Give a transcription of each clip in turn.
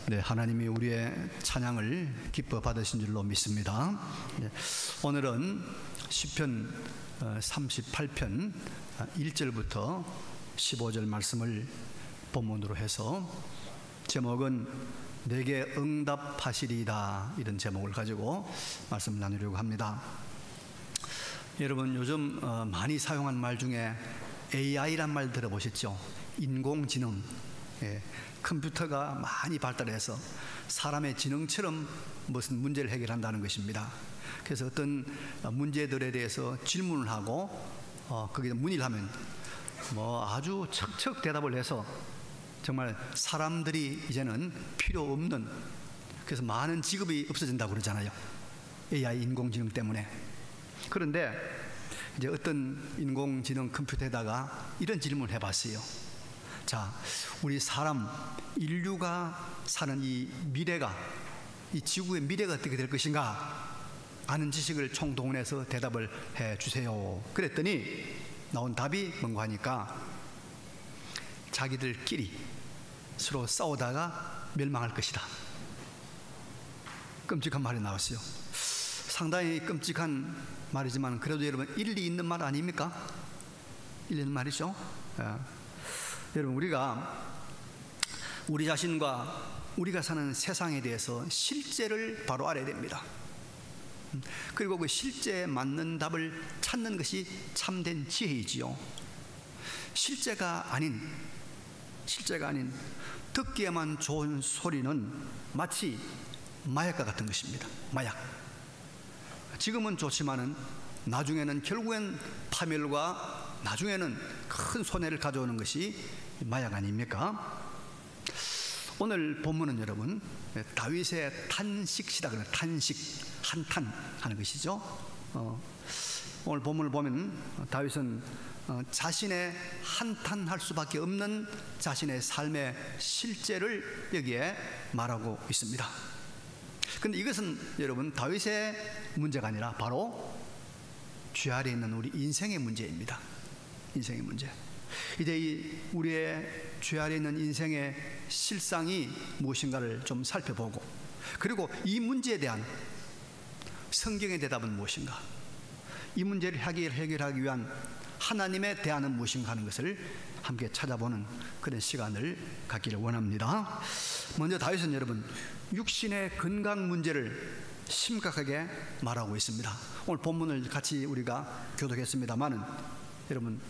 네, 하나님이 우리의 찬양을 기뻐 받으신 줄로 믿습니다. 네, 오늘은 시편 38편 1절부터 15절 말씀을 본문으로 해서 제목은 내게 응답하시리이다, 이런 제목을 가지고 말씀을 나누려고 합니다. 여러분, 요즘 많이 사용한 말 중에 AI란 말 들어보셨죠? 인공지능. 컴퓨터가 많이 발달해서 사람의 지능처럼 무슨 문제를 해결한다는 것입니다. 그래서 어떤 문제들에 대해서 질문을 하고 거기에 문의를 하면 아주 척척 대답을 해서 정말 사람들이 이제는 필요 없는, 그래서 많은 직업이 없어진다고 그러잖아요. AI 인공지능 때문에. 그런데 이제 어떤 인공지능 컴퓨터에다가 이런 질문을 해봤어요. 자, 우리 사람, 인류가 사는 이 미래가, 이 지구의 미래가 어떻게 될 것인가 아는 지식을 총동원해서 대답을 해 주세요. 그랬더니 나온 답이 뭔가 하니까 자기들끼리 서로 싸우다가 멸망할 것이다. 끔찍한 말이 나왔어요. 상당히 끔찍한 말이지만 그래도 여러분, 일리 있는 말 아닙니까? 일리 있는 말이죠. 여러분, 우리가 우리 자신과 우리가 사는 세상에 대해서 실제를 바로 알아야 됩니다. 그리고 그 실제에 맞는 답을 찾는 것이 참된 지혜이지요. 실제가 아닌 듣기에만 좋은 소리는 마치 마약과 같은 것입니다. 마약. 지금은 좋지만은 나중에는, 결국엔 파멸과 나중에는 큰 손해를 가져오는 것이 마약 아닙니까? 오늘 본문은 여러분, 다윗의 탄식시다. 그래요. 탄식, 한탄 하는 것이죠. 오늘 본문을 보면 다윗은 자신의 한탄할 수밖에 없는 자신의 삶의 실제를 여기에 말하고 있습니다. 그런데 이것은 여러분, 다윗의 문제가 아니라 바로 죄 아래 있는 우리 인생의 문제입니다. 인생의 문제. 이제 우리의 죄 아래 있는 인생의 실상이 무엇인가를 좀 살펴보고, 그리고 이 문제에 대한 성경의 대답은 무엇인가, 이 문제를 해결하기 위한 하나님의 대안은 무엇인가 하는 것을 함께 찾아보는 그런 시간을 갖기를 원합니다. 먼저 다윗은 여러분, 육신의 건강 문제를 심각하게 말하고 있습니다. 오늘 본문을 같이 우리가 교독했습니다만은 여러분,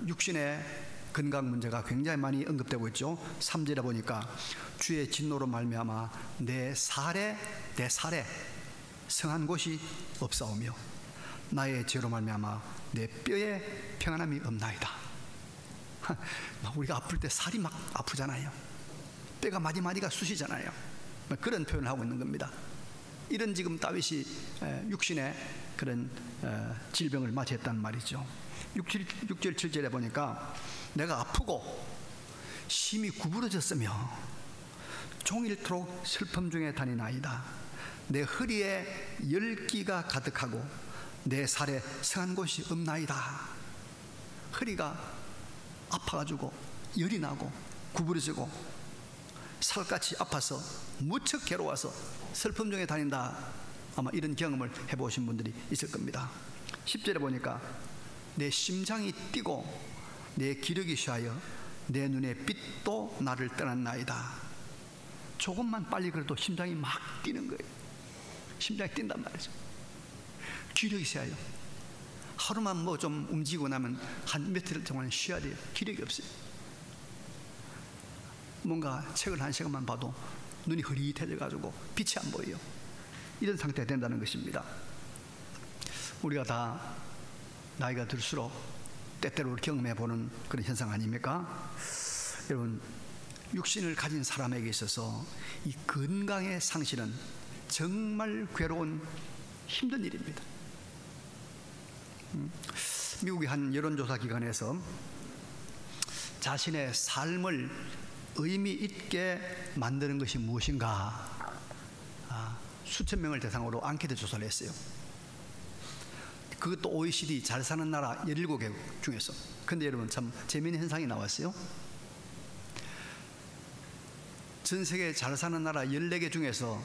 육신의 건강 문제가 굉장히 많이 언급되고 있죠. 3절에 보니까 주의 진노로 말미암아 내 살에 성한 곳이 없사오며 나의 죄로 말미암아 내 뼈에 평안함이 없나이다. 우리가 아플 때 살이 막 아프잖아요. 뼈가 마디마디가 쑤시잖아요. 그런 표현을 하고 있는 겁니다. 이런 지금 다윗이 육신의 그런 질병을 맞이했단 말이죠. 6절 7절에 보니까 내가 아프고 심히 구부러졌으며 종일토록 슬픔 중에 다니나이다. 내 허리에 열기가 가득하고 내 살에 성한 곳이 없나이다. 허리가 아파가지고 열이 나고 구부러지고 살갗이 아파서 무척 괴로워서 슬픔 중에 다닌다. 아마 이런 경험을 해보신 분들이 있을 겁니다. 10절에 보니까 내 심장이 뛰고 내 기력이 쇠하여 내 눈의 빛도 나를 떠났나이다. 조금만 빨리 그래도 심장이 막 뛰는 거예요. 심장이 뛴단 말이죠. 기력이 쇠하여 하루만 좀 움직이고 나면 한 며칠 동안 쉬어야 돼요. 기력이 없어요. 뭔가 책을 한 시간만 봐도 눈이 흐릿해져가지고 빛이 안 보여요. 이런 상태가 된다는 것입니다. 우리가 다 나이가 들수록 때때로 경험해보는 그런 현상 아닙니까? 여러분, 육신을 가진 사람에게 있어서 이 건강의 상실은 정말 괴로운 힘든 일입니다. 미국의 한 여론조사 기관에서 자신의 삶을 의미 있게 만드는 것이 무엇인가, 수천 명을 대상으로 앙케이트 조사를 했어요. 그것도 OECD 잘 사는 나라 17개국 중에서. 근데 여러분, 참 재미있는 현상이 나왔어요. 전 세계 잘 사는 나라 14개 중에서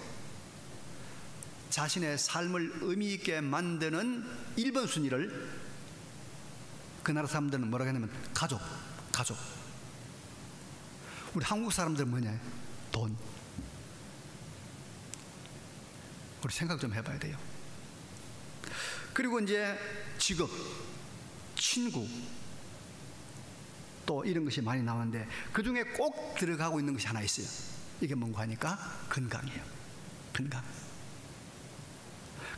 자신의 삶을 의미 있게 만드는 1번 순위를 그 나라 사람들은 뭐라고 하냐면 가족. 우리 한국 사람들은 뭐냐? 돈. 우리 생각 좀 해봐야 돼요. 그리고 이제 직업, 친구, 또 이런 것이 많이 나오는데 그 중에 꼭 들어가고 있는 것이 하나 있어요. 이게 뭔가 하니까 건강이에요. 건강.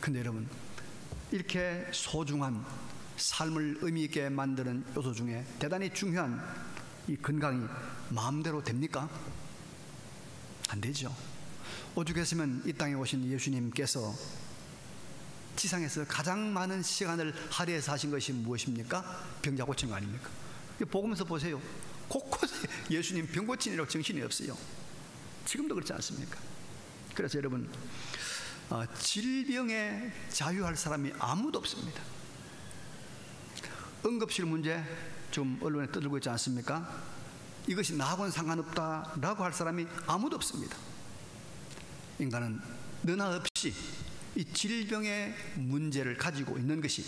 근데 여러분, 이렇게 소중한 삶을 의미 있게 만드는 요소 중에 대단히 중요한 이 건강이 마음대로 됩니까? 안 되죠. 오죽했으면 이 땅에 오신 예수님께서 지상에서 가장 많은 시간을 할애해서 하신 것이 무엇입니까? 병자 고친 거 아닙니까? 복음서 보세요. 곳곳에 예수님 병 고치느라고 정신이 없어요. 지금도 그렇지 않습니까? 그래서 여러분, 질병에 자유할 사람이 아무도 없습니다. 응급실 문제 좀 언론에 떠들고 있지 않습니까? 이것이 나하고는 상관없다라고 할 사람이 아무도 없습니다. 인간은 너나 없이 이 질병의 문제를 가지고 있는 것이,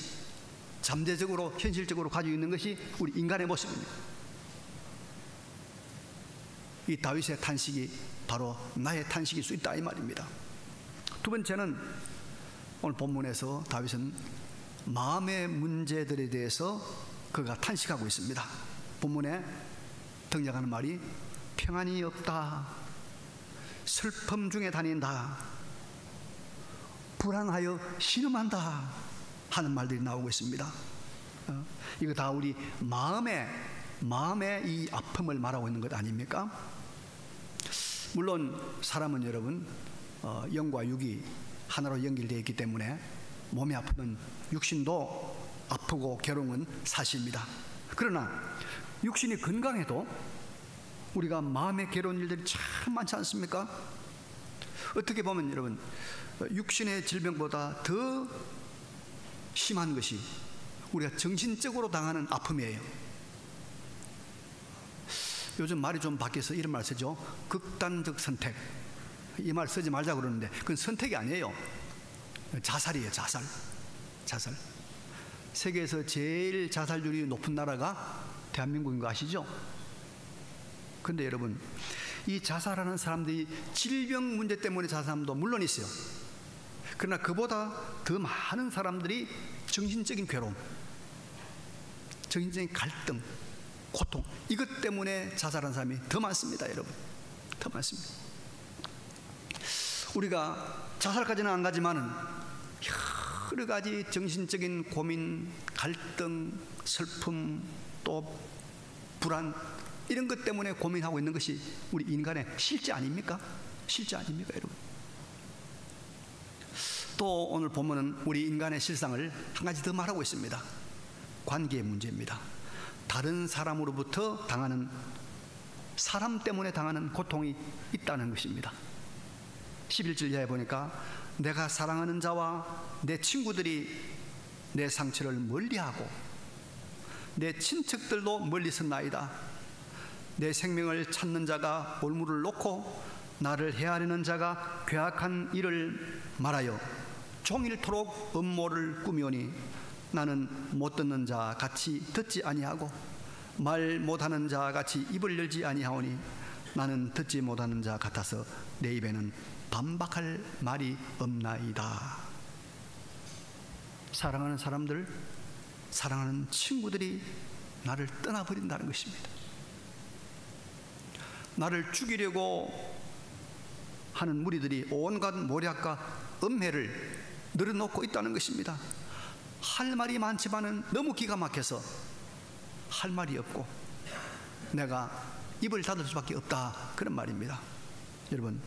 잠재적으로 현실적으로 가지고 있는 것이 우리 인간의 모습입니다. 이 다윗의 탄식이 바로 나의 탄식일 수 있다 이 말입니다. 두 번째는 오늘 본문에서 다윗은 마음의 문제들에 대해서 그가 탄식하고 있습니다. 본문에 등장하는 말이 평안이 없다, 슬픔 중에 다닌다, 불안하여 신음한다 하는 말들이 나오고 있습니다. 이거 다 우리 마음의 이 아픔을 말하고 있는 것 아닙니까? 물론 사람은 여러분 영과 육이 하나로 연결되어 있기 때문에 몸이 아프면 육신도 아프고 괴로운 사실입니다. 그러나 육신이 건강해도 우리가 마음에 괴로운 일들이 참 많지 않습니까? 어떻게 보면 여러분, 육신의 질병보다 더 심한 것이 우리가 정신적으로 당하는 아픔이에요. 요즘 말이 좀 바뀌어서 이런 말 쓰죠. 극단적 선택. 이 말 쓰지 말자 그러는데 그건 선택이 아니에요. 자살이에요. 자살. 세계에서 제일 자살률이 높은 나라가 대한민국인 거 아시죠? 근데 여러분, 이 자살하는 사람들이 질병 문제 때문에 자살하는 사람도 물론 있어요. 그러나 그보다 더 많은 사람들이 정신적인 괴로움, 정신적인 갈등, 고통, 이것 때문에 자살하는 사람이 더 많습니다. 여러분, 더 많습니다. 우리가 자살까지는 안 가지만은 여러 가지 정신적인 고민, 갈등, 슬픔, 또 불안, 이런 것 때문에 고민하고 있는 것이 우리 인간의 실제 아닙니까? 실제 아닙니까, 여러분? 또 오늘 보면은 우리 인간의 실상을 한 가지 더 말하고 있습니다. 관계의 문제입니다. 다른 사람으로부터 당하는, 사람 때문에 당하는 고통이 있다는 것입니다. 11절 이하에 보니까 내가 사랑하는 자와 내 친구들이 내 상처를 멀리하고 내 친척들도 멀리서 나이다. 내 생명을 찾는 자가 올무를 놓고 나를 헤아리는 자가 괴악한 일을 말하여 종일토록 음모를 꾸미오니 나는 못 듣는 자 같이 듣지 아니하고 말 못하는 자 같이 입을 열지 아니하오니 나는 듣지 못하는 자 같아서 내 입에는 반박할 말이 없나이다. 사랑하는 사람들, 사랑하는 친구들이 나를 떠나버린다는 것입니다. 나를 죽이려고 하는 무리들이 온갖 모략과 음해를 늘어놓고 있다는 것입니다. 할 말이 많지만은 너무 기가 막혀서 할 말이 없고 내가 입을 닫을 수밖에 없다, 그런 말입니다. 여러분,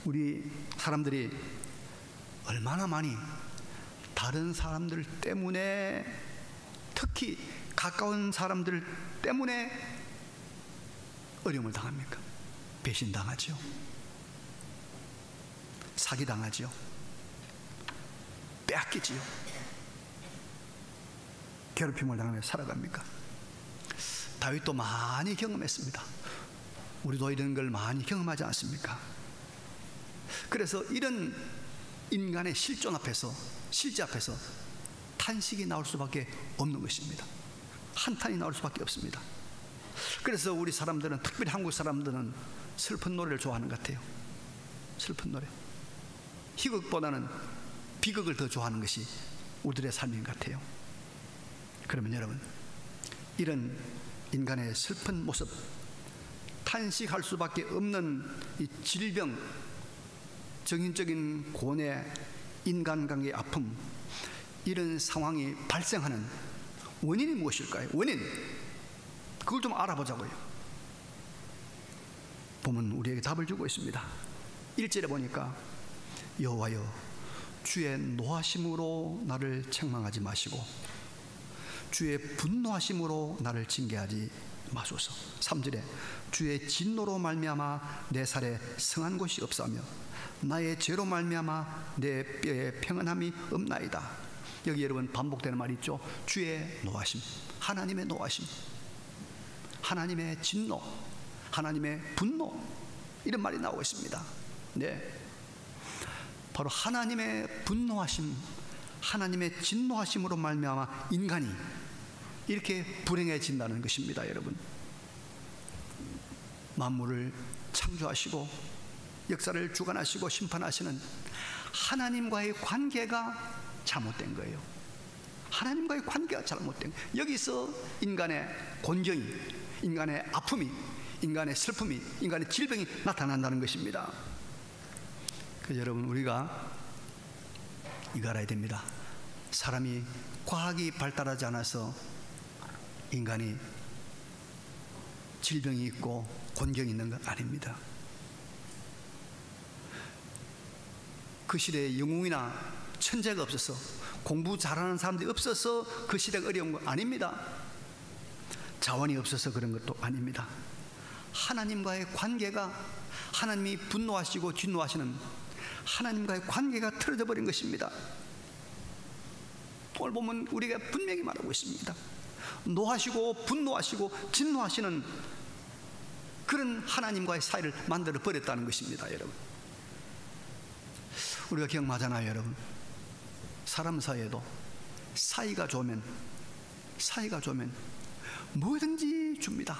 우리 사람들이 얼마나 많이 다른 사람들 때문에, 특히 가까운 사람들 때문에 어려움을 당합니까? 배신당하죠. 사기당하죠. 빼앗기지요. 괴롭힘을 당하며 살아갑니까? 다윗도 많이 경험했습니다. 우리도 이런 걸 많이 경험하지 않습니까? 그래서 이런 인간의 실존 앞에서, 실제 앞에서 탄식이 나올 수밖에 없는 것입니다. 한탄이 나올 수밖에 없습니다. 그래서 우리 사람들은, 특별히 한국 사람들은 슬픈 노래를 좋아하는 것 같아요. 슬픈 노래. 희극보다는 비극을 더 좋아하는 것이 우리들의 삶인 것 같아요. 그러면 여러분, 이런 인간의 슬픈 모습, 탄식할 수밖에 없는 이 질병, 정신적인 고뇌, 인간관계의 아픔, 이런 상황이 발생하는 원인이 무엇일까요? 원인, 그걸 좀 알아보자고요. 보면 우리에게 답을 주고 있습니다. 1절에 보니까 여호와여 주의 노하심으로 나를 책망하지 마시고 주의 분노하심으로 나를 징계하지 마소서. 3절에 주의 진노로 말미암아 내 살에 성한 곳이 없사며 나의 죄로 말미암아 내 뼈에 평안함이 없나이다. 여기 여러분 반복되는 말이 있죠. 주의 노하심, 하나님의 노하심, 하나님의 진노, 하나님의 분노, 이런 말이 나오고 있습니다. 네, 바로 하나님의 분노하심, 하나님의 진노하심으로 말미암아 인간이 이렇게 불행해진다는 것입니다. 여러분, 만물을 창조하시고 역사를 주관하시고 심판하시는 하나님과의 관계가 잘못된 거예요. 하나님과의 관계가 잘못된 거예요. 여기서 인간의 곤경이, 인간의 아픔이, 인간의 슬픔이, 인간의 질병이 나타난다는 것입니다. 그래서 여러분, 우리가 이거 알아야 됩니다. 사람이, 과학이 발달하지 않아서 인간이 질병이 있고 곤경이 있는 건 아닙니다. 그 시대에 영웅이나 천재가 없어서, 공부 잘하는 사람들이 없어서 그 시대가 어려운 거 아닙니다. 자원이 없어서 그런 것도 아닙니다. 하나님과의 관계가, 하나님이 분노하시고 진노하시는 하나님과의 관계가 틀어져 버린 것입니다. 오늘 보면 우리가 분명히 말하고 있습니다. 노하시고 분노하시고 진노하시는 그런 하나님과의 사이를 만들어 버렸다는 것입니다. 여러분, 우리가 기억나잖아요. 여러분, 사람 사이에도 사이가 좋으면 뭐든지 줍니다.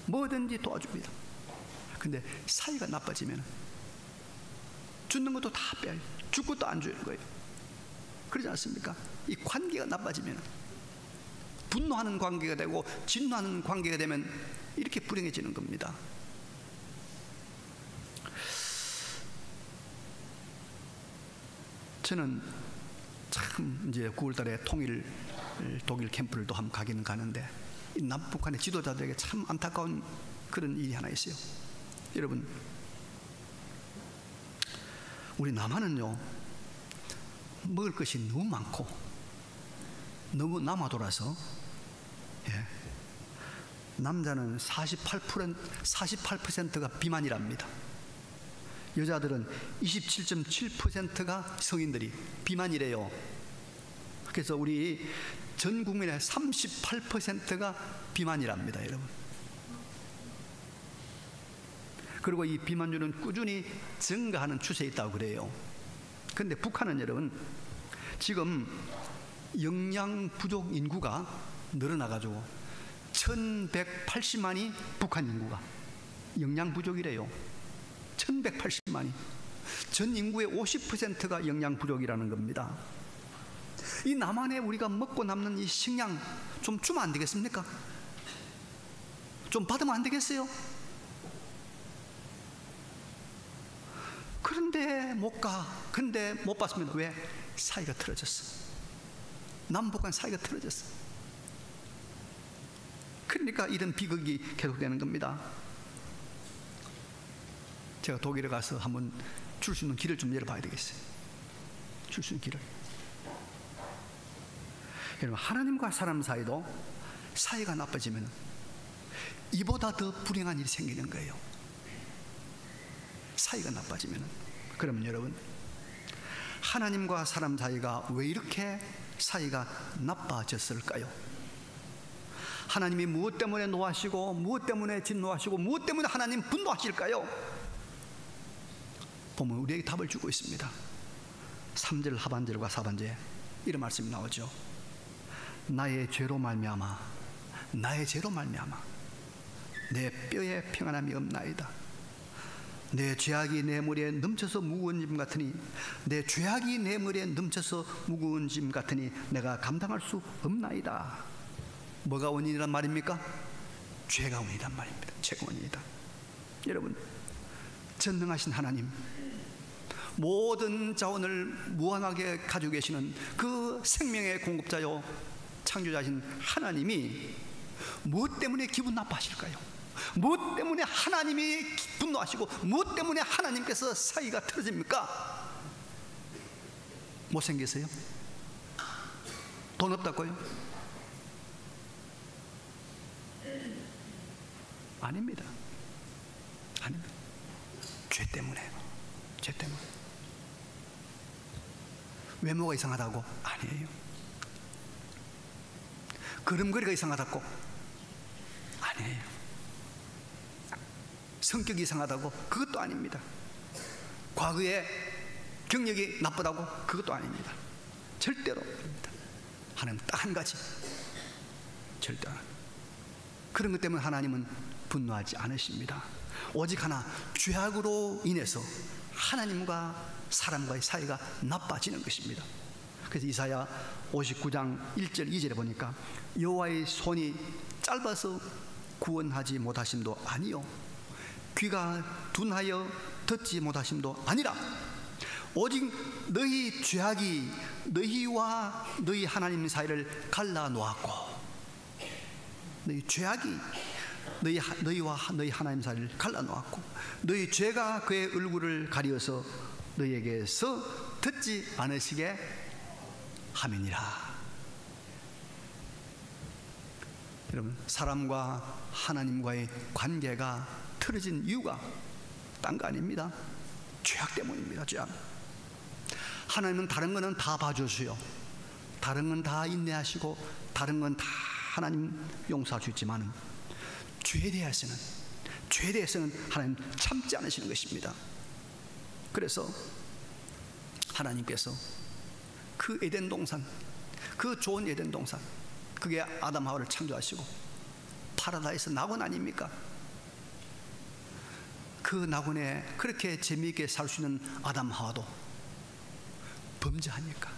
뭐든지 도와줍니다. 근데 사이가 나빠지면 주는 것도 다 빼요. 줄 것도 안 주는 거예요. 그러지 않습니까? 이 관계가 나빠지면, 분노하는 관계가 되고 진노하는 관계가 되면 이렇게 불행해지는 겁니다. 저는 참 이제 9월달에 통일 독일 캠프를 또 한번 가기는 가는데, 이 남북한의 지도자들에게 참 안타까운 그런 일이 하나 있어요. 여러분, 우리 남한은요, 먹을 것이 너무 많고 너무 남아돌아서, 남자는 48%가 비만이랍니다. 여자들은 27.7%가 성인들이 비만이래요. 그래서 우리 전 국민의 38%가 비만이랍니다. 여러분, 그리고 이 비만율은 꾸준히 증가하는 추세에 있다고 그래요. 그런데 북한은 여러분, 지금 영양 부족 인구가 늘어나가지고 1180만이 북한 인구가 영양 부족이래요. 1180만이. 전 인구의 50%가 영양 부족이라는 겁니다. 이 남한에 우리가 먹고 남는 이 식량 좀 주면 안 되겠습니까? 좀 받으면 안 되겠어요? 그런데 못 가. 근데 못 받으면 왜? 사이가 틀어졌어. 남북한 사이가 틀어졌어. 그러니까 이런 비극이 계속되는 겁니다. 제가 독일에 가서 한번 줄 수 있는 길을 좀 열어봐야 되겠어요. 줄 수 있는 길을. 여러분, 하나님과 사람 사이도 사이가 나빠지면 이보다 더 불행한 일이 생기는 거예요. 사이가 나빠지면. 그러면 여러분, 하나님과 사람 사이가 왜 이렇게 사이가 나빠졌을까요? 하나님이 무엇 때문에 노하시고 무엇 때문에 진노하시고 무엇 때문에 하나님 분노하실까요? 보면 우리에게 답을 주고 있습니다. 3절 하반절과 4반절에 이런 말씀이 나오죠. 나의 죄로 말미암아, 나의 죄로 말미암아 내 뼈에 평안함이 없나이다. 내 죄악이 내 머리에 넘쳐서 무거운 짐 같으니, 내 죄악이 내 머리에 넘쳐서 무거운 짐 같으니 내가 감당할 수 없나이다. 뭐가 원인이란 말입니까? 죄가 원인이란 말입니다. 죄가 원인이다. 여러분, 전능하신 하나님, 모든 자원을 무한하게 가지고 계시는 그 생명의 공급자요 창조자신 하나님이 무엇 때문에 기분 나빠하실까요? 무엇 때문에 하나님이 분노하시고 무엇 때문에 하나님께서 사이가 틀어집니까? 못생겨서요? 돈 없다고요? 아닙니다. 아닙니다. 죄 때문에. 죄 때문에. 외모가 이상하다고? 아니에요. 걸음걸이가 이상하다고? 아니에요. 성격이 이상하다고? 그것도 아닙니다. 과거에 경력이 나쁘다고? 그것도 아닙니다. 절대로 아닙니다. 하나님 딱 한 가지, 절대 안. 그런 것 때문에 하나님은 분노하지 않으십니다. 오직 하나, 죄악으로 인해서 하나님과 사람과의 사이가 나빠지는 것입니다. 그래서 이사야 59장 1절 2절에 보니까 여호와의 손이 짧아서 구원하지 못하심도 아니요, 귀가 둔하여 듣지 못하심도 아니라 오직 너희 죄악이 너희와 너희 하나님 사이를 갈라 놓았고, 너희 죄악이 너희와 너희 하나님 사이를 갈라 놓았고, 너희 죄가 그의 얼굴을 가리어서 너희에게서 듣지 않으시게 함이니라. 여러분, 사람과 하나님과의 관계가 틀어진 이유가 딴 거 아닙니다. 죄악 때문입니다. 죄악. 하나님은 다른 거는 다 봐주세요. 다른 건 다 인내하시고 다른 건 다 하나님 용서할 수 있지만 죄에 대해서는 하나님 참지 않으시는 것입니다. 그래서 하나님께서 그 에덴 동산, 그 좋은 에덴 동산, 그게 아담 하와를 창조하시고 파라다이스 낙원 아닙니까? 그 낙원에 그렇게 재미있게 살 수 있는 아담 하와도 범죄하니까,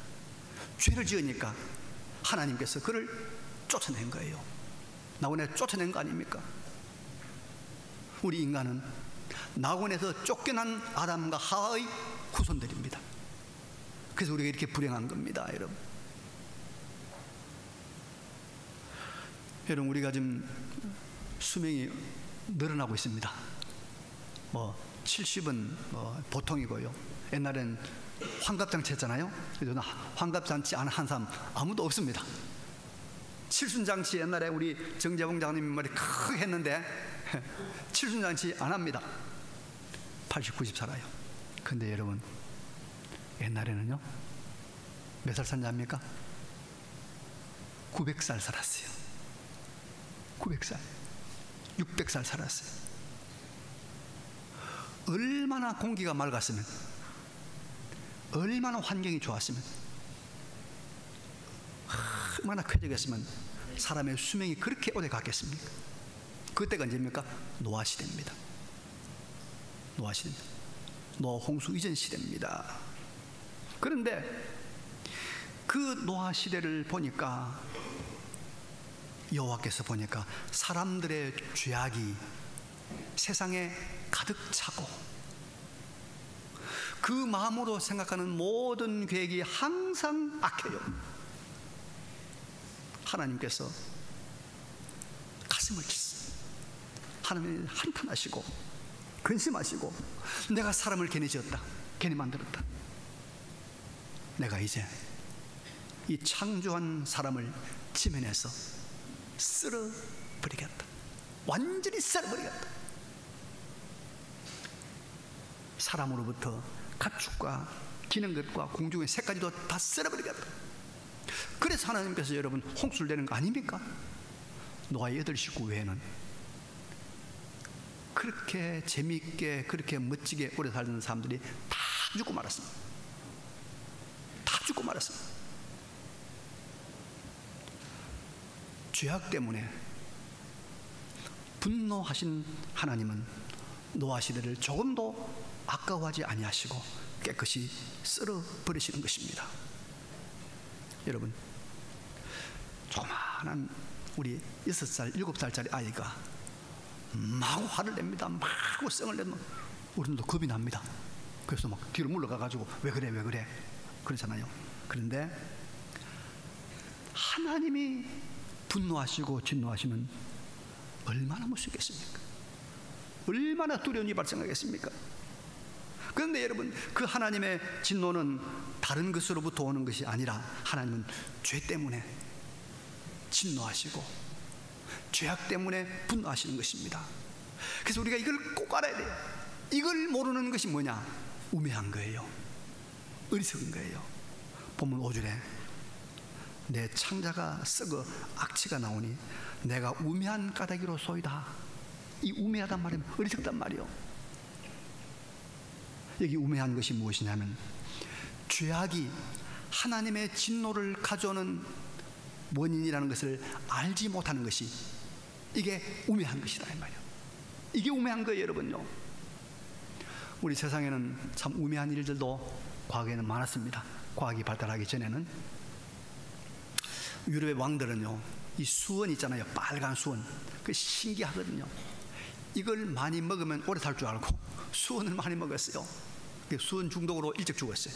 죄를 지으니까 하나님께서 그를 쫓아낸 거예요. 낙원에 쫓아낸 거 아닙니까? 우리 인간은 낙원에서 쫓겨난 아담과 하와의 후손들입니다. 그래서 우리가 이렇게 불행한 겁니다, 여러분. 여러분, 우리가 지금 수명이 늘어나고 있습니다. 70은 보통이고요. 옛날엔 환갑잔치 했잖아요. 그래서 환갑잔치 안 한 사람 아무도 없습니다. 칠순잔치 옛날에 우리 정재봉 장님이 말이 크게 했는데 칠순잔치 안 합니다. 80, 90 살아요. 근데 여러분, 옛날에는요, 몇 살 산답니까? 900살 살았어요. 900살, 600살 살았어요. 얼마나 공기가 맑았으면, 얼마나 환경이 좋았으면, 얼마나 쾌적했으면 사람의 수명이 그렇게 오래 갔겠습니까? 그때가 언제입니까? 노아 시대입니다. 노아 시대, 노아 홍수 이전 시대입니다. 그런데 그 노아 시대를 보니까, 여호와께서 보니까 사람들의 죄악이 세상에 가득 차고 그 마음으로 생각하는 모든 계획이 항상 악해요. 하나님께서 가슴을 치셨어요. 하나님이 한탄하시고 근심하시고, 내가 사람을 괜히 지었다, 괜히 만들었다. 내가 이제 이 창조한 사람을 지면에서 쓸어버리겠다. 완전히 쓸어버리겠다. 사람으로부터 가축과 기는 것과 공중의 새까지도 다 쓸어버리겠다. 그래서 하나님께서 여러분 홍수를 내는 거 아닙니까? 노아의 8식구 외에는 그렇게 재미있게 그렇게 멋지게 오래 살던 사람들이 다 죽고 말았습니다. 다 죽고 말았습니다. 죄악 때문에 분노하신 하나님은 노아 시대를 조금도 아까워하지 아니하시고 깨끗이 썰어 버리시는 것입니다. 여러분, 조그마한 우리 6살, 7살짜리 아이가 마구 화를 냅니다. 마구 썽을 내면 우리도 겁이 납니다. 그래서 막 뒤로 물러가가지고 왜 그래 왜 그래 그러잖아요. 그런데 하나님이 분노하시고 진노하시면 얼마나 무섭겠습니까? 얼마나 두려움이 발생하겠습니까? 그런데 여러분, 그 하나님의 진노는 다른 것으로부터 오는 것이 아니라 하나님은 죄 때문에 진노하시고 죄악 때문에 분노하시는 것입니다. 그래서 우리가 이걸 꼭 알아야 돼요. 이걸 모르는 것이 뭐냐? 우매한 거예요. 어리석은 거예요. 본문 5절에 내 창자가 썩어 악취가 나오니 내가 우매한 까닭이로 소이다. 이 우매하단 말이면 어리석단 말이요. 여기 우매한 것이 무엇이냐면 죄악이 하나님의 진노를 가져오는 원인이라는 것을 알지 못하는 것이, 이게 우매한 것이다 이 말이에요. 이게 우매한 거예요 여러분요. 우리 세상에는 참 우매한 일들도 과거에는 많았습니다. 과학이 발달하기 전에는 유럽의 왕들은요, 이 수원 있잖아요, 빨간 수원, 그 신기하거든요. 이걸 많이 먹으면 오래 살 줄 알고 수원을 많이 먹었어요. 수원 중독으로 일찍 죽었어요.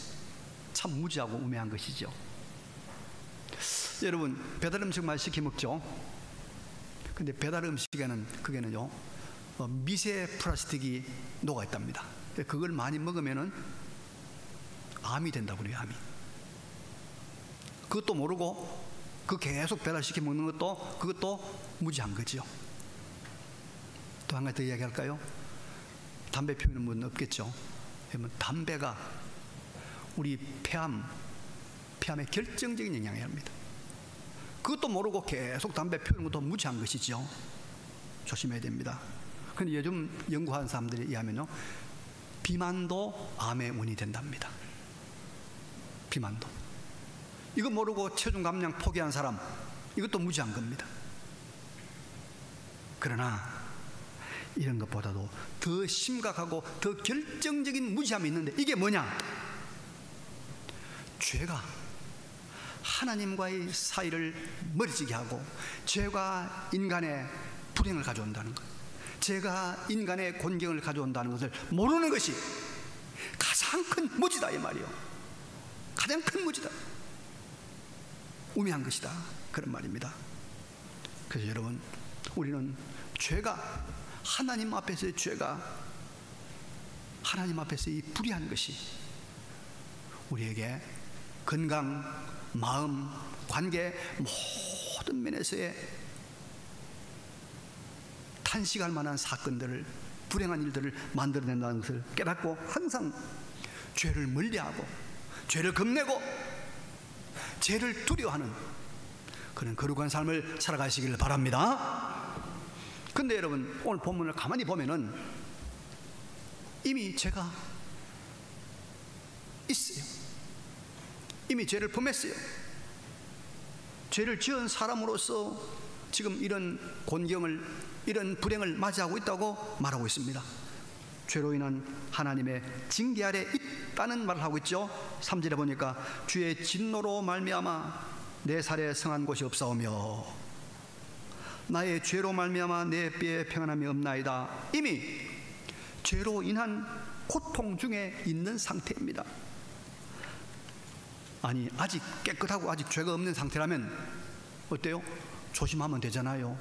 참 무지하고 우매한 것이죠. 여러분, 배달 음식만 시켜 먹죠. 근데 배달 음식에는 그게는요 미세 플라스틱이 녹아 있답니다. 그걸 많이 먹으면은 암이 된다고 그래요. 암이. 그것도 모르고 그 계속 배달시켜 먹는 것도, 그것도 무지한 거지요. 또 한 가지 더 이야기할까요? 담배 피우는 분은 없겠죠. 그러면 담배가 우리 폐암에 결정적인 영향을 합니다. 그것도 모르고 계속 담배 피우는 것도 무지한 것이죠. 조심해야 됩니다. 그런데 요즘 연구한 사람들에 의하면요, 비만도 암의 원인이 된답니다. 비만도. 이거 모르고 체중 감량 포기한 사람, 이것도 무지한 겁니다. 그러나 이런 것보다도 더 심각하고 더 결정적인 무지함이 있는데, 이게 뭐냐? 죄가 하나님과의 사이를 멀어지게 하고 죄가 인간의 불행을 가져온다는 것, 죄가 인간의 곤경을 가져온다는 것을 모르는 것이 가장 큰 무지다 이 말이요. 가장 큰 무지다. 우매한 것이다, 그런 말입니다. 그래서 여러분, 우리는 죄가, 하나님 앞에서의 죄가, 하나님 앞에서 이 불의한 것이 우리에게 건강, 마음, 관계 모든 면에서의 탄식할 만한 사건들을, 불행한 일들을 만들어낸다는 것을 깨닫고 항상 죄를 멀리하고 죄를 겁내고 죄를 두려워하는 그런 거룩한 삶을 살아가시기를 바랍니다. 근데 여러분, 오늘 본문을 가만히 보면은 이미 죄가 있어요. 이미 죄를 범했어요. 죄를 지은 사람으로서 지금 이런 곤경을, 이런 불행을 맞이하고 있다고 말하고 있습니다. 죄로 인한 하나님의 징계 아래 있다는 말을 하고 있죠. 3절에 보니까 주의 진노로 말미암아 내 살에 성한 곳이 없사오며 나의 죄로 말미암아 내 뼈에 평안함이 없나이다. 이미 죄로 인한 고통 중에 있는 상태입니다. 아니, 아직 깨끗하고 아직 죄가 없는 상태라면 어때요? 조심하면 되잖아요.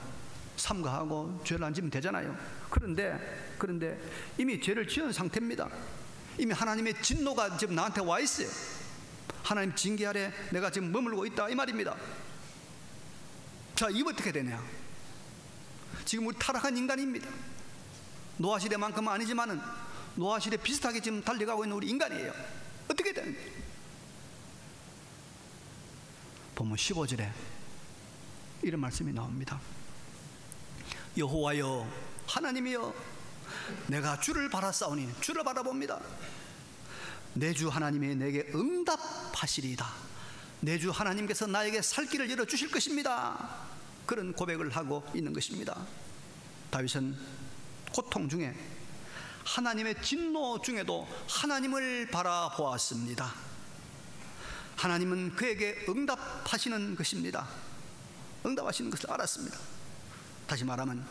삼가하고 죄를 안 지면 되잖아요. 그런데 이미 죄를 지은 상태입니다. 이미 하나님의 진노가 지금 나한테 와 있어요. 하나님 징계 아래 내가 지금 머물고 있다 이 말입니다. 자, 이거 어떻게 되냐? 지금 우리 타락한 인간입니다. 노아 시대만큼은 아니지만은 노아 시대 비슷하게 지금 달려가고 있는 우리 인간이에요. 어떻게 되는 거예요? 보면 15절에 이런 말씀이 나옵니다. 여호와여 하나님이여 내가 주를 바라싸우니 주를 바라봅니다. 내 주 하나님이 내게 응답하시리이다. 내 주 하나님께서 나에게 살 길을 열어주실 것입니다. 그런 고백을 하고 있는 것입니다. 다윗은 고통 중에, 하나님의 진노 중에도 하나님을 바라보았습니다. 하나님은 그에게 응답하시는 것입니다. 응답하시는 것을 알았습니다. 다시 말하면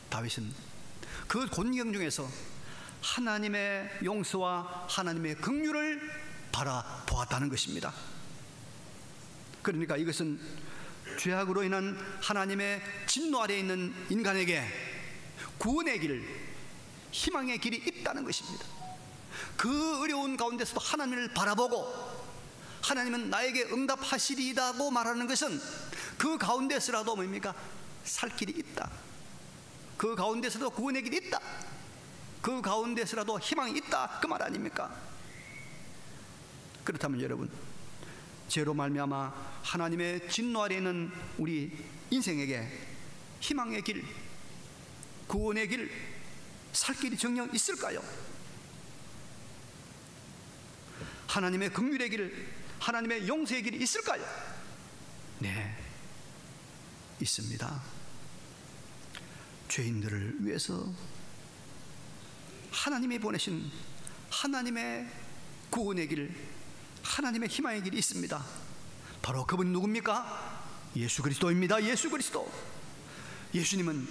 다윗은 그 곤경 중에서 하나님의 용서와 하나님의 긍휼을 바라보았다는 것입니다. 그러니까 이것은 죄악으로 인한 하나님의 진노 아래에 있는 인간에게 구원의 길, 희망의 길이 있다는 것입니다. 그 어려운 가운데서도 하나님을 바라보고 하나님은 나에게 응답하시리라고 말하는 것은 그 가운데서라도 뭡니까? 살 길이 있다. 그 가운데서도 구원의 길이 있다. 그 가운데서라도 희망이 있다. 그 말 아닙니까? 그렇다면 여러분, 죄로 말미암아 하나님의 진노 아래에 있는 우리 인생에게 희망의 길, 구원의 길, 살 길이 정녕 있을까요? 하나님의 긍휼의 길, 하나님의 용서의 길이 있을까요? 네, 있습니다. 죄인들을 위해서 하나님이 보내신 하나님의 구원의 길, 하나님의 희망의 길이 있습니다. 바로 그분이 누굽니까? 예수 그리스도입니다. 예수 그리스도. 예수님은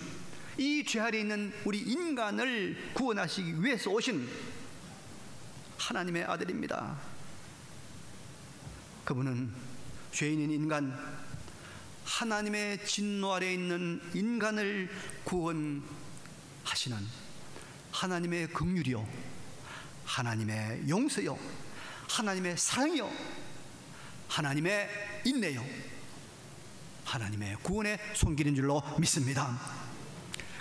이 죄 아래에 있는 우리 인간을 구원하시기 위해서 오신 하나님의 아들입니다. 그분은 죄인인 인간, 하나님의 진노 아래에 있는 인간을 구원하시는 하나님의 긍휼이요, 하나님의 용서요, 하나님의 사랑이요, 하나님의 인내요, 하나님의 구원의 손길인 줄로 믿습니다.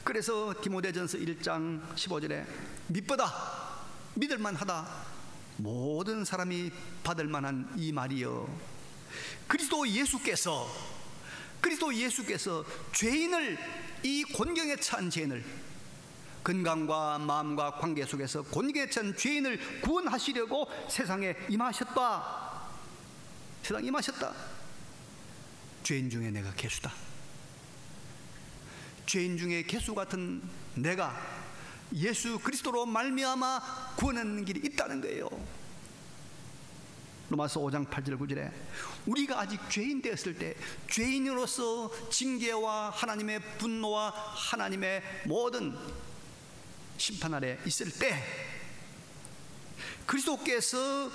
그래서 디모데전서 1장 15절에 믿보다 믿을만하다 모든 사람이 받을 만한 이 말이요, 그리스도 예수께서 죄인을, 이 곤경에 처한 죄인을, 건강과 마음과 관계 속에서 곤경에 처한 죄인을 구원하시려고 세상에 임하셨다. 세상에 임하셨다. 죄인 중에 내가 괴수다. 죄인 중에 괴수 같은 내가 예수 그리스도로 말미암아 구원하는 길이 있다는 거예요. 로마서 5장 8절 9절에 우리가 아직 죄인 되었을 때, 죄인으로서 징계와 하나님의 분노와 하나님의 모든 심판 아래 있을 때 그리스도께서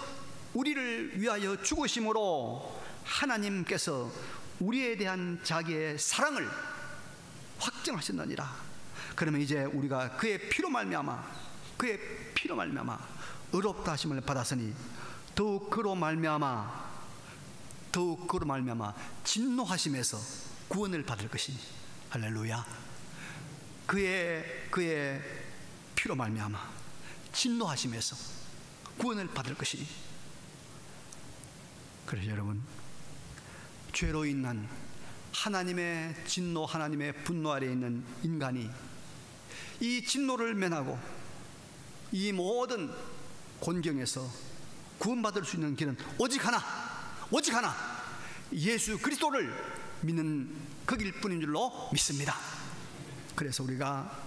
우리를 위하여 죽으심으로 하나님께서 우리에 대한 자기의 사랑을 확정하셨느니라. 그러면 이제 우리가 그의 피로 말미암아 의롭다 하심을 받았으니 더욱 그로 말미암아 진노하심에서 구원을 받을 것이니, 할렐루야. 그의 피로 말미암아 진노하심에서 구원을 받을 것이니. 그래서 여러분, 죄로 인한 하나님의 진노, 하나님의 분노 아래에 있는 인간이 이 진노를 면하고 이 모든 곤경에서 구원받을 수 있는 길은 오직 하나, 예수 그리스도를 믿는 그 길뿐인 줄로 믿습니다. 그래서 우리가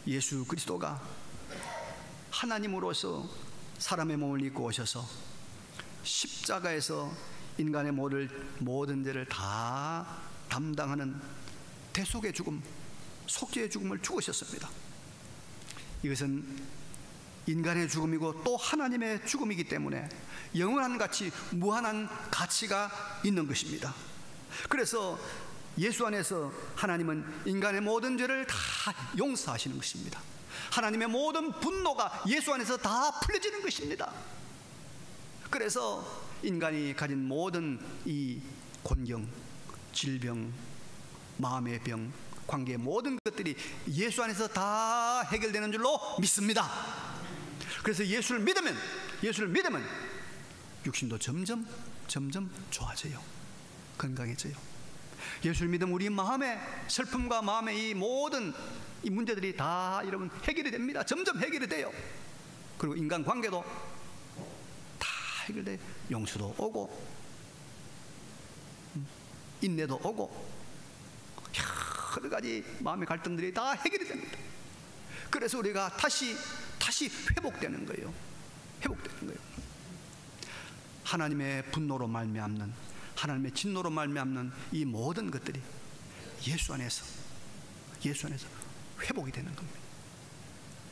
예수 그리스도가 하나님으로서 사람의 몸을 입고 오셔서 십자가에서 인간의 모든 죄를 다 담당하는 대속의 죽음, 속죄의 죽음을 죽으셨습니다. 이것은 인간의 죽음이고 또 하나님의 죽음이기 때문에 영원한 가치, 무한한 가치가 있는 것입니다. 그래서 예수 안에서 하나님은 인간의 모든 죄를 다 용서하시는 것입니다. 하나님의 모든 분노가 예수 안에서 다 풀려지는 것입니다. 그래서 인간이 가진 모든 이 곤경, 질병, 마음의 병, 관계의 모든 것들이 예수 안에서 다 해결되는 줄로 믿습니다. 그래서 예수를 믿으면 육신도 점점 좋아져요. 건강해져요. 예수를 믿으면 우리 마음의 슬픔과 마음의 이 모든 이 문제들이 다 여러분 해결이 됩니다. 점점 해결이 돼요. 그리고 인간관계도 다 해결돼. 용서도 오고 인내도 오고 여러 가지 마음의 갈등들이 다 해결이 됩니다. 그래서 우리가 다시 회복되는 거예요. 회복되는 거예요. 하나님의 분노로 말미암는, 하나님의 진노로 말미암는 이 모든 것들이 예수 안에서 회복이 되는 겁니다.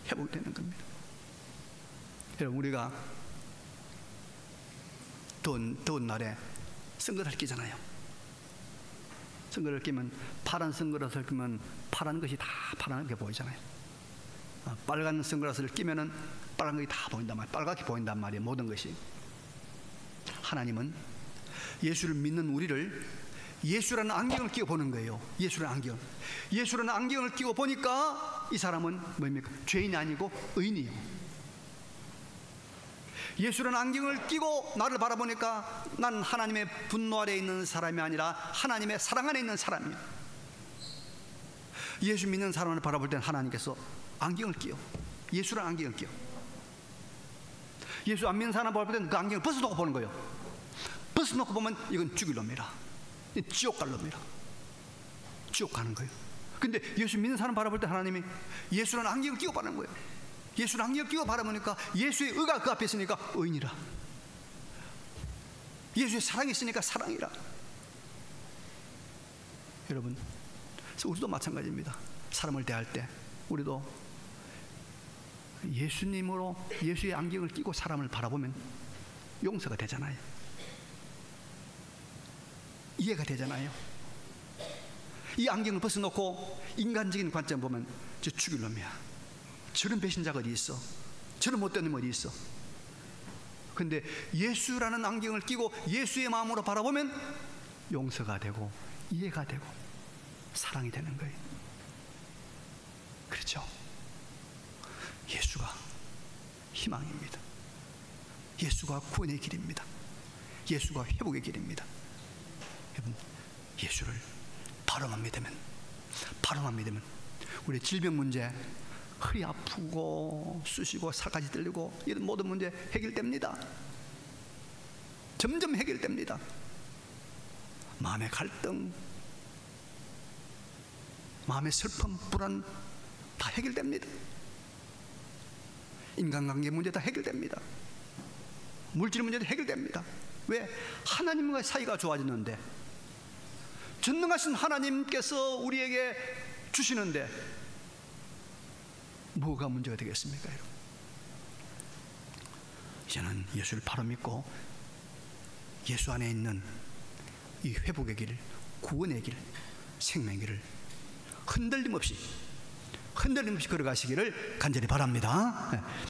회복이 되는 겁니다. 여러분, 우리가 더운 날에 선글라스를 끼잖아요. 선글라스를 끼면, 파란 선글라스를 끼면 파란 것이 다 파랗게 보이잖아요. 빨간 선글라스를 끼면은 빨간 것이 다 보인단 말이에요. 빨갛게 보인단 말이에요. 모든 것이. 하나님은 예수를 믿는 우리를 예수라는 안경을 끼고 보는 거예요. 예수라는 안경을 끼고 보니까 이 사람은 뭡니까? 죄인이 아니고 의인이에요. 예수라는 안경을 끼고 나를 바라보니까 나는 하나님의 분노 아래 있는 사람이 아니라 하나님의 사랑 안에 있는 사람이에요. 예수 믿는 사람을 바라볼 때는 하나님께서 안경을 끼워, 예수라는 안경을 끼워. 예수 안 믿는 사람을 바라볼 때는 그 안경을 벗어놓고 보는 거예요. 벗어놓고 보면 이건 죽일 놈이라, 지옥 갈 놈이라, 지옥 가는 거예요. 근데 예수 믿는 사람 바라볼 때 하나님이 예수라는 안경을 끼고 바라는 거예요. 예수를 안경을 끼고 바라보니까 예수의 의가 그 앞에 있으니까 의인이라, 예수의 사랑이 있으니까 사랑이라. 여러분, 우리도 마찬가지입니다. 사람을 대할 때 우리도 예수님으로, 예수의 안경을 끼고 사람을 바라보면 용서가 되잖아요. 이해가 되잖아요. 이 안경을 벗어놓고 인간적인 관점 보면 저 죽일 놈이야, 저런 배신자가 어디 있어, 저런 못된 놈이 어디 있어. 근데 예수라는 안경을 끼고 예수의 마음으로 바라보면 용서가 되고 이해가 되고 사랑이 되는 거예요. 그렇죠? 예수가 희망입니다. 예수가 구원의 길입니다. 예수가 회복의 길입니다. 여러분, 예수를 바로만 믿으면 우리 질병 문제, 허리 아프고 쑤시고 살까지 들리고 이런 모든 문제 해결됩니다. 점점 해결됩니다. 마음의 갈등, 마음의 슬픔, 불안 다 해결됩니다. 인간관계 문제 다 해결됩니다. 물질 문제도 해결됩니다. 왜? 하나님과 사이가 좋아지는데, 전능하신 하나님께서 우리에게 주시는데 뭐가 문제가 되겠습니까, 여러분? 이제는 예수를 바로 믿고 예수 안에 있는 이 회복의 길, 구원의 길, 생명의 길을 흔들림 없이 걸어가시기를 간절히 바랍니다.